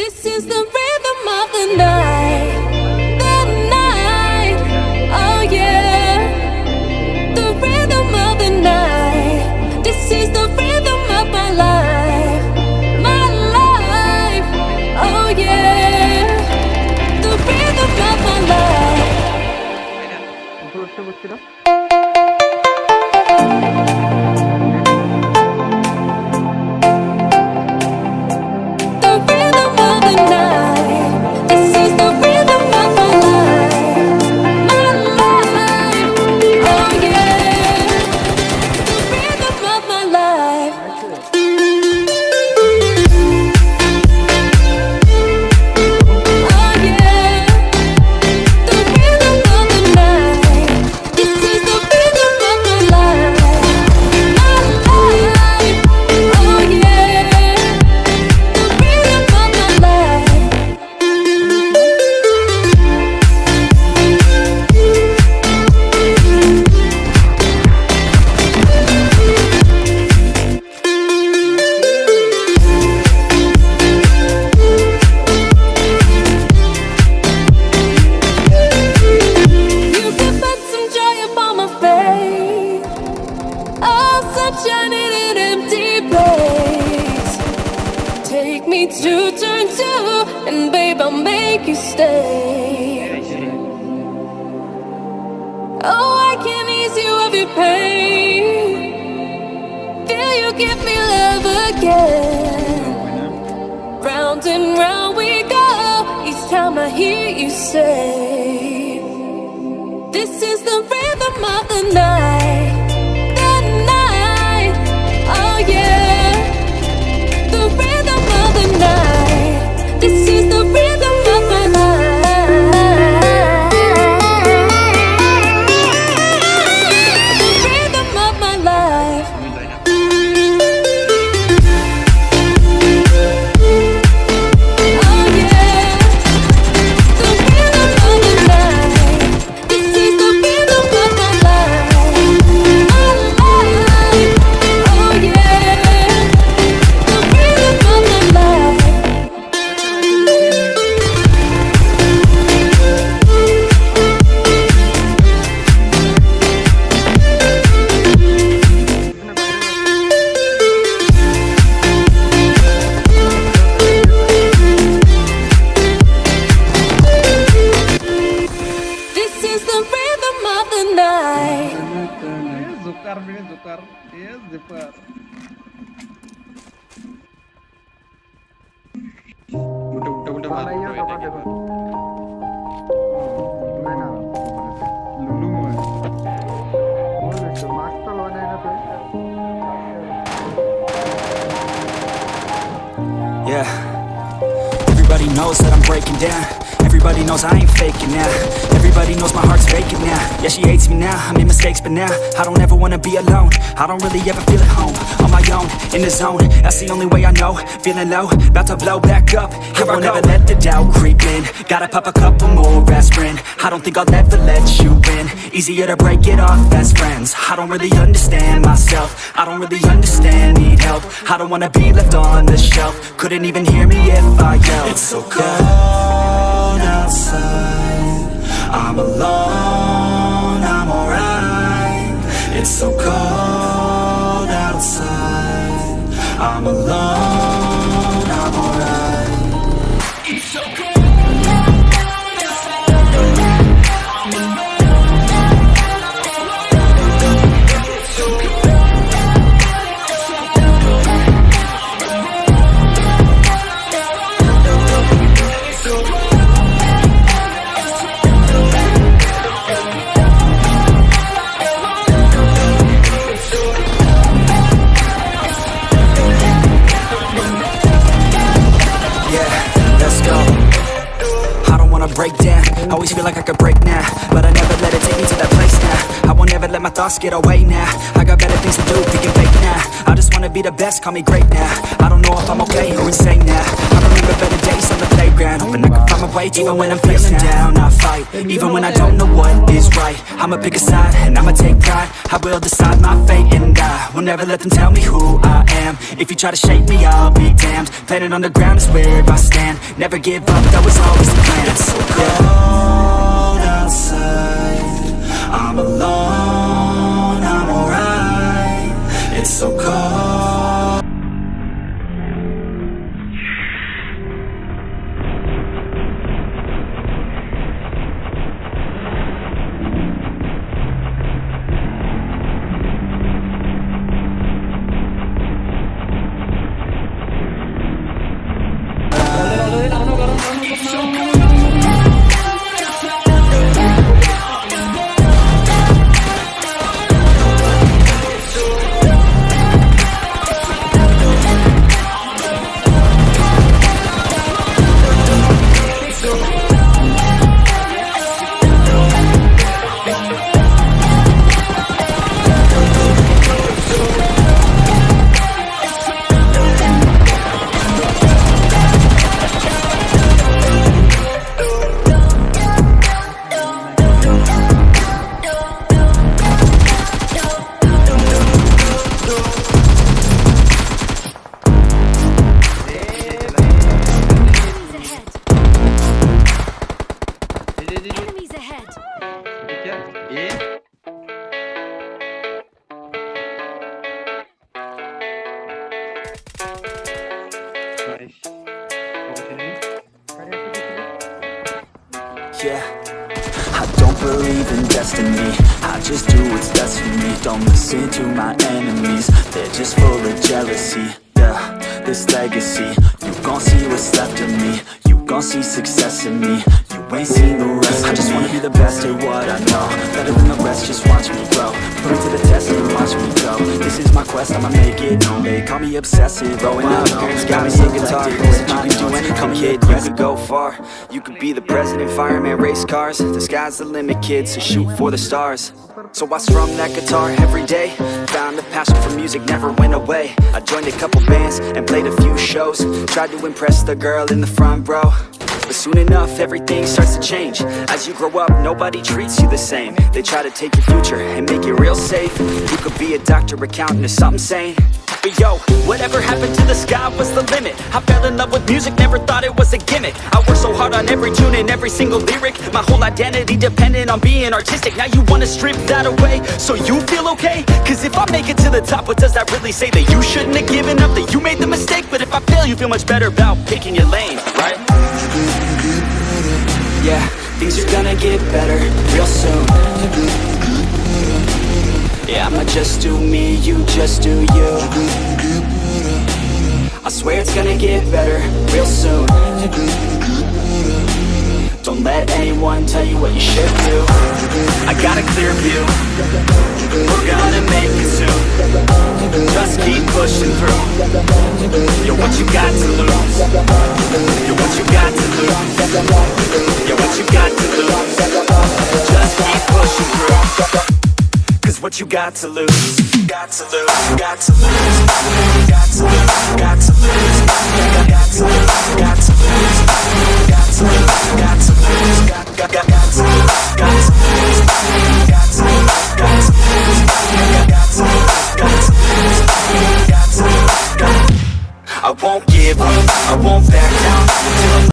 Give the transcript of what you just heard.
This is the rhythm of the night, oh yeah. The rhythm of the night. This is the rhythm of my life, oh yeah. The rhythm of my life. Take me to turn two, and babe, I'll make you stay. Oh, I can ease you of your pain. Feel you give me love again. Round and round we go, each time I hear you say, this is the rhythm of the night, oh yeah. The rhythm of the night. This is the rhythm of my life. The rhythm of my life. Oh yeah. The rhythm of the night. This is the rhythm of my life. Oh yeah. Yeah, everybody knows that I'm breaking down. Everybody knows I ain't faking now. Everybody knows my heart's vacant now. Yeah, she hates me now, I made mistakes but now I don't ever wanna be alone. I don't really ever feel at home. On my own, in the zone, that's the only way I know. Feeling low, about to blow back up. Here I won't ever let the doubt creep in. Gotta pop a couple more aspirin. I don't think I'll ever let you in. Easier to break it off best friends. I don't really understand myself. I don't really understand, need help. I don't wanna be left on the shelf. Couldn't even hear me if I yelled. It's so cold outside, I'm alone, I'm alright. It's so cold outside, I'm alone, I'm alright. It's so cold. Break down, always feel like I could break now, but I never let it take me to that place now. I won't ever let my thoughts get away now. I got better things to do, thinking fake now. I just wanna be the best, call me great now. I don't know if I'm okay or insane now. I remember better days on the playground, hoping I could find my way. Even when I'm feeling down, I fight. Even when I don't know what is right, I'ma pick a side and I'ma take pride. I will decide my fate and I will never let them tell me who I am. If you try to shake me, I'll be damned. Planet on the ground is where I stand. Never give up, that was always the plan. It's so cold outside, I'm alone, I'm alright. It's so cold. Enemies ahead. Yeah, I don't believe in destiny, I just do what's best for me. Don't listen to my enemies, they're just full of jealousy. Yeah, this legacy, you gon' see what's left of me. You gon' see success in me, you ain't seen the rest of me. I just wanna be the best at what I know, better than the rest, just watch me grow. Put it to the test and watch me go. This is my quest, I'ma make it known. They call me obsessive, growing up, parents got me a guitar. Said you can do anything, kid, you could go far. You could be the president, fireman, race cars. The sky's the limit, kid, so shoot for the stars. So I strum that guitar every day. Found the passion for music never went away. I joined a couple bands and played a few shows. Tried to impress the girl in the front row, but soon enough everything starts to change. As you grow up, nobody treats you the same. They try to take your future and make it real safe. You could be a doctor, accountant, or something sane. But yo, whatever happened to the sky was the limit. I fell in love with music, never thought it was a gimmick. I worked so hard on every tune and every single lyric. My whole identity depended on being artistic. Now you wanna strip that away so you feel okay? Cause if I make it to the top, what does that really say? That you shouldn't have given up, that you made the mistake? But if I fail, you feel much better about picking your lane, right? Yeah, things are gonna get better real soon. Yeah, I'ma just do me, you just do you. I swear it's gonna get better real soon. Don't let anyone tell you what you should do. I got a clear view, we're gonna make it soon. Just keep pushing through. You're what you got to lose. You're what you got to lose. You're what you got to lose. Just keep pushing through. Cause what you got to lose, got to lose, got to lose, got to lose, got to lose, got to lose, got to lose, got to lose, got to lose, got to lose.